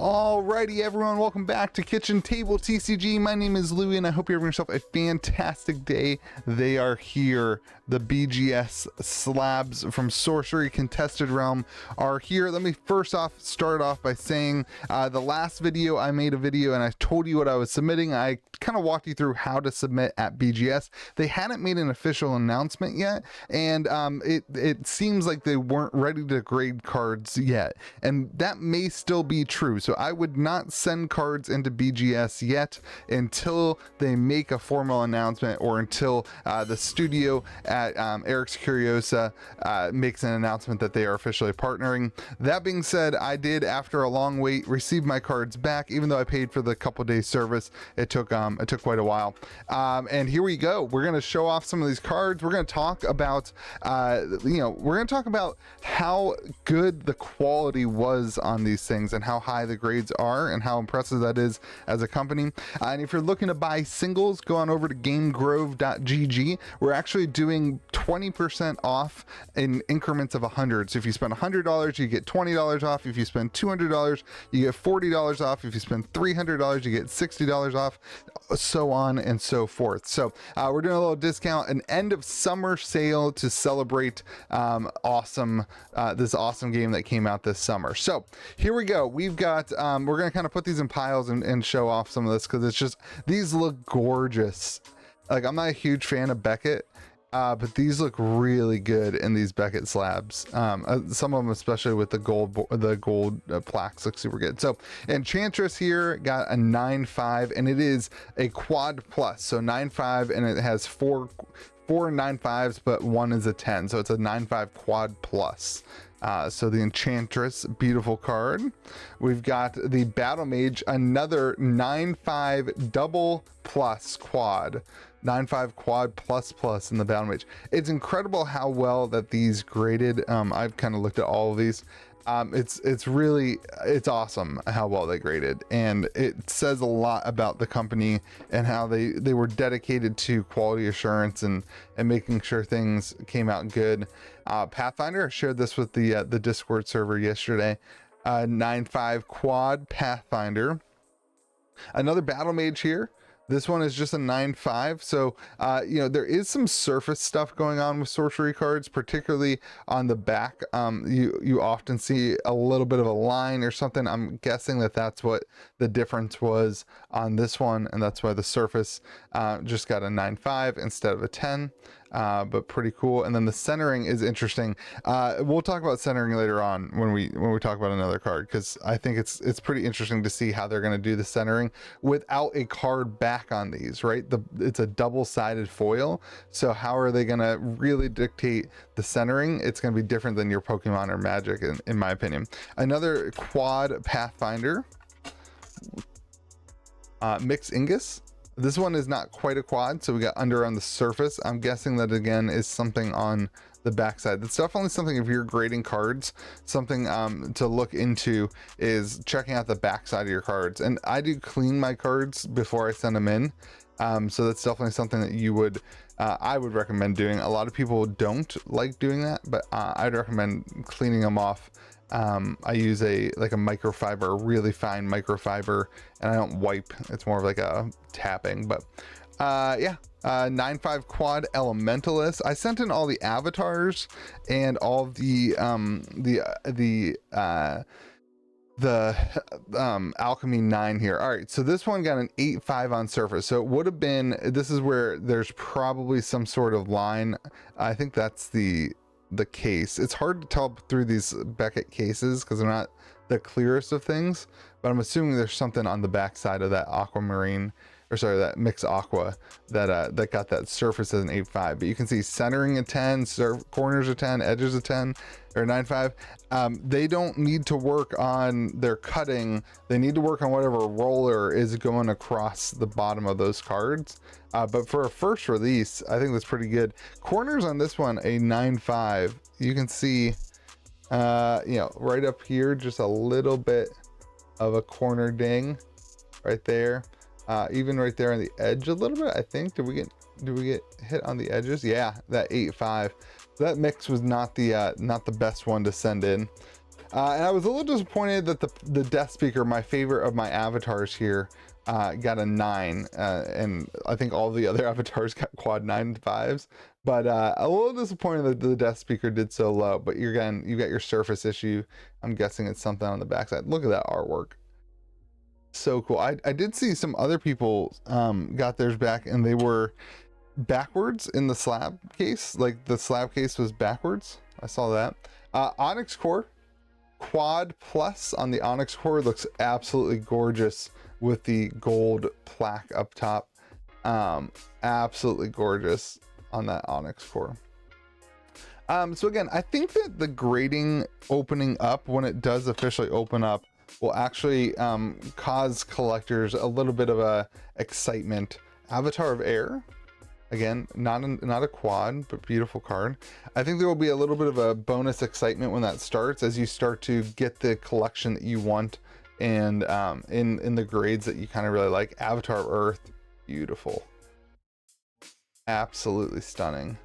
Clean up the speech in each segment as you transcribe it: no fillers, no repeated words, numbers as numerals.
Alrighty everyone, welcome back to Kitchen Table TCG. My name is Louie and I hope you're having yourself a fantastic day. They are here. The BGS slabs from Sorcery Contested Realm are here. Let me first off start off by saying the last video I made a video and I told you what I was submitting. I kind of walked you through how to submit at BGS. They hadn't made an official announcement yet, and it seems like they weren't ready to grade cards yet, and that may still be true. So I would not send cards into BGS yet until they make a formal announcement, or until the studio at Eric's Curiosa makes an announcement that they are officially partnering. That being said, I did, after a long wait, receive my cards back. Even though I paid for the couple days service, it took quite a while. And here we go. We're going to show off some of these cards. We're going to talk about we're going to talk about how good the quality was on these things and how high the grades are and how impressive that is as a company. And if you're looking to buy singles, go on over to gamegrove.gg. We're actually doing 20% off in increments of 100. So if you spend $100, you get $20 off. If you spend $200, you get $40 off. If you spend $300, you get $60 off, so on and so forth. So we're doing a little discount, an end of summer sale to celebrate this awesome game that came out this summer. So here we go. We've got we're gonna kind of put these in piles and show off some of this, because it's just, these look gorgeous. Like, I'm not a huge fan of Beckett, but these look really good in these Beckett slabs. Some of them, especially with the gold plaques, look super good. So Enchantress here got a 9/5, and it is a quad plus, so 9/5, and it has four 9/5s, but one is a 10, so it's a 9/5 quad plus. So the Enchantress, beautiful card. We've got the Battle Mage, another 9/5 double plus quad. 9/5 quad plus in the Battle Mage. It's incredible how well that these graded. I've kind of looked at all of these. It's awesome how well they graded, and it says a lot about the company and how they were dedicated to quality assurance and making sure things came out good. Pathfinder, I shared this with the Discord server yesterday. 9/5 quad Pathfinder. Another Battle Mage here. This one is just a 9/5. So, there is some surface stuff going on with sorcery cards, particularly on the back. You often see a little bit of a line or something. I'm guessing that's what the difference was on this one, and that's why the surface just got a 9/5 instead of a 10. But pretty cool. And then the centering is interesting. We'll talk about centering later on when we talk about another card, because I think it's pretty interesting to see how they're going to do the centering without a card back on these, right? It's a double-sided foil, so how are they going to really dictate the centering? It's going to be different than your Pokemon or Magic, in my opinion. Another quad Pathfinder, Mix Ingus. This one is not quite a quad, so we got under on the surface. I'm guessing that again is something on the backside. That's definitely something, if you're grading cards, something to look into is checking out the backside of your cards. And I do clean my cards before I send them in, so that's definitely something that I would recommend doing. A lot of people don't like doing that, but I'd recommend cleaning them off. I use a microfiber, a really fine microfiber, and I don't wipe. It's more of like a tapping. But 9/5 quad Elementalist. I sent in all the avatars and all the Alchemy 9 here. All right, so this one got an 8/5 on surface, so it would have been, this is where there's probably some sort of line. I think that's the case. It's hard to tell through these Beckett cases because they're not the clearest of things, but I'm assuming there's something on the back side of that aquamarine, or sorry, that mixed aqua that got that surface as an 8/5. But you can see centering a 10, corners a 10, edges a 10, or 9/5. They don't need to work on their cutting. They need to work on whatever roller is going across the bottom of those cards. But for a first release, I think that's pretty good. Corners on this one, a 9/5. You can see, right up here, just a little bit of a corner ding right there. Even right there on the edge a little bit, I think. Did we get hit on the edges? Yeah, that 8/5. That mix was not the best one to send in. And I was a little disappointed that the Death Speaker, my favorite of my avatars here, got a 9, and I think all the other avatars got quad 9s. But a little disappointed that the Death Speaker did so low. But you got your surface issue. I'm guessing it's something on the backside. Look at that artwork. So cool. I did see some other people got theirs back, and they were backwards in the slab case. Like the slab case was backwards. I saw that. Onyx core, quad plus on the Onyx core, looks absolutely gorgeous with the gold plaque up top. Absolutely gorgeous on that Onyx core. So again, I think that the grading opening up, when it does officially open up, will actually cause collectors a little bit of a excitement. Avatar of Air, again, not a quad, but beautiful card. I think there will be a little bit of a bonus excitement when that starts, as you start to get the collection that you want, and in the grades that you kind of really like. Avatar of Earth, beautiful, absolutely stunning.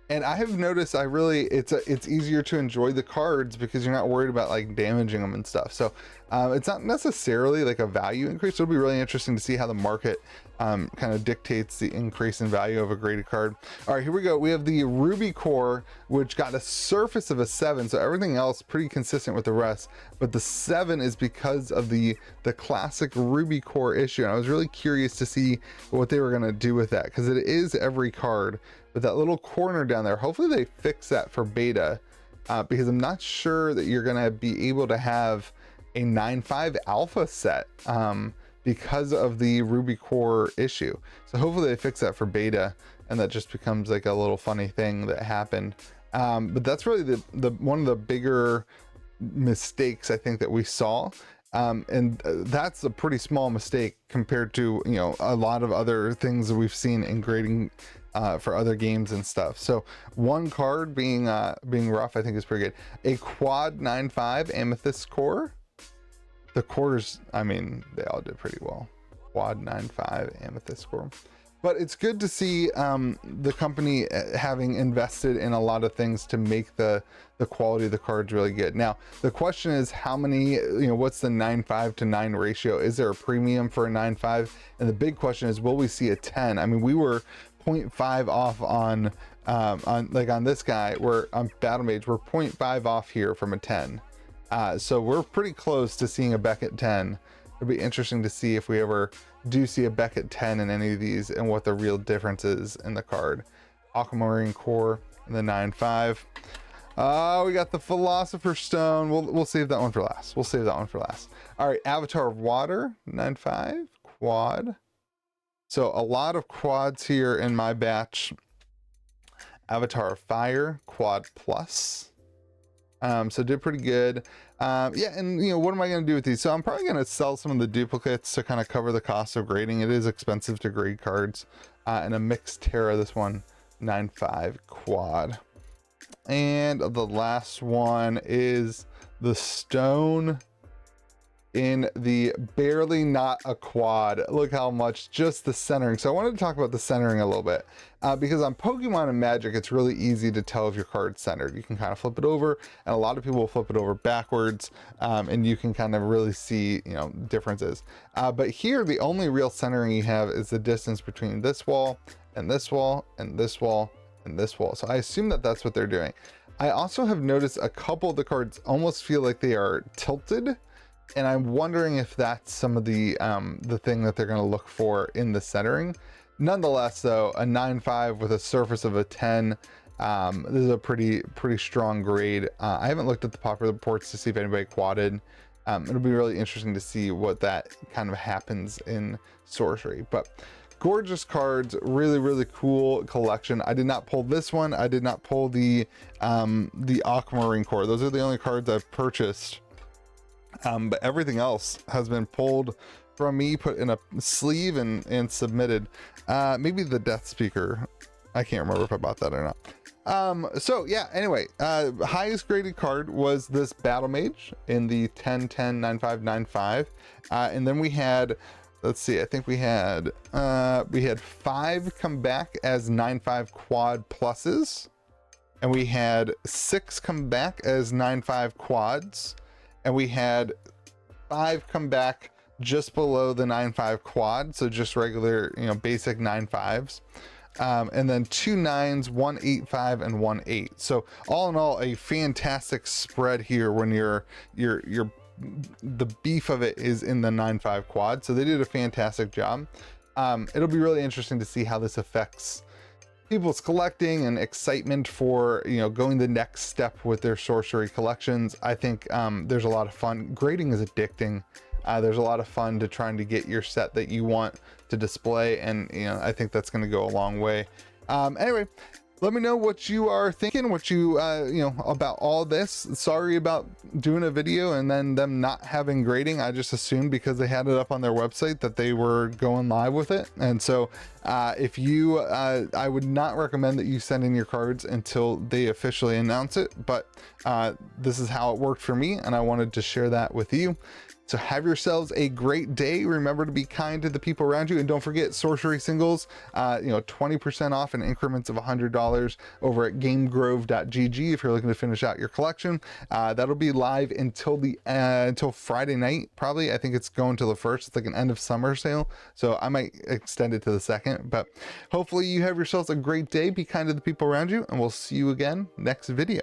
And I have noticed it's easier to enjoy the cards because you're not worried about like damaging them and stuff. So it's not necessarily like a value increase. It'll be really interesting to see how the market kind of dictates the increase in value of a graded card. All right, here we go. We have the Ruby core, which got a surface of a 7. So everything else pretty consistent with the rest, but the 7 is because of the classic Ruby core issue. And I was really curious to see what they were gonna do with that, because it is every card. But that little corner down there, hopefully they fix that for beta, because I'm not sure that you're gonna be able to have a 9.5 alpha set because of the Ruby core issue. So hopefully they fix that for beta, and that just becomes like a little funny thing that happened. But that's really the one of the bigger mistakes I think that we saw. And that's a pretty small mistake compared to, you know, a lot of other things that we've seen in grading for other games and stuff. So one card being rough, I think, is pretty good. A quad 9.5 amethyst core. The cores, I mean, they all did pretty well. Quad 9.5 amethyst core. But it's good to see the company having invested in a lot of things to make the quality of the cards really good. Now, the question is how many, you know, what's the 9.5 to 9 ratio? Is there a premium for a 9.5? And the big question is, will we see a 10? I mean, we were 0.5 off on this guy, we're on Battle Mage, we're 0.5 off here from a 10. So we're pretty close to seeing a Beckett 10. It'll be interesting to see if we ever do see a Beckett 10 in any of these and what the real difference is in the card. Aquamarine core, the 9.5. We got the Philosopher's Stone. We'll save that one for last. We'll save that one for last. All right, Avatar of Water, 9.5 quad. So a lot of quads here in my batch. Avatar of Fire, quad plus. So did pretty good. Yeah, and you know, what am I going to do with these? So I'm probably going to sell some of the duplicates to kind of cover the cost of grading. It is expensive to grade cards. And a mixed Terra, this one, 9.5 quad. And the last one is the Stone in the barely not a quad. Look how much, just the centering. So I wanted to talk about the centering a little bit, because on Pokemon and Magic, it's really easy to tell if your card's centered. You can kind of flip it over, and a lot of people will flip it over backwards, and you can kind of really see, you know, differences. But here, the only real centering you have is the distance between this wall and this wall and this wall and this wall. So I assume that that's what they're doing. I also have noticed a couple of the cards almost feel like they are tilted, and I'm wondering if that's some of the thing that they're going to look for in the centering. Nonetheless, though, a 9.5 with a surface of a 10. This is a pretty strong grade. I haven't looked at the popular reports to see if anybody quadded. It'll be really interesting to see what that kind of happens in Sorcery. But gorgeous cards, really cool collection. I did not pull this one. I did not pull the Aquamarine core. Those are the only cards I've purchased. But everything else has been pulled from me, put in a sleeve and submitted. Maybe the Death Speaker. I can't remember if I bought that or not. So yeah, anyway, highest graded card was this Battle Mage in the 10, 10, 9.5, 9.5. And then we had, let's see, I think we had 5 come back as 9.5 quad pluses. And we had 6 come back as 9.5 quads. and we had 5 come back just below the 9-5 quad, so just regular, you know, basic 9-5s. And then 2 9s, 1 8-5, and 1 8. So all in all, a fantastic spread here when the beef of it is in the 9-5 quad. So they did a fantastic job. It'll be really interesting to see how this affects people's collecting and excitement for, you know, going the next step with their sorcery collections. I think there's a lot of fun. Grading is addicting. There's a lot of fun to trying to get your set that you want to display, and you know, I think that's going to go a long way. Anyway, let me know what you are thinking, what you you know, about all this. Sorry about doing a video and then them not having grading. I just assumed because they had it up on their website that they were going live with it. And so if you I would not recommend that you send in your cards until they officially announce it, but this is how it worked for me, and I wanted to share that with you. So have yourselves a great day. Remember to be kind to the people around you, and don't forget sorcery singles, you know, 20% off in increments of $100 over at gamegrove.gg if you're looking to finish out your collection. That'll be live until until Friday night, probably. I think it's going till the 1st. It's like an end of summer sale, so I might extend it to the 2nd. But hopefully you have yourselves a great day. Be kind to the people around you, and we'll see you again next video.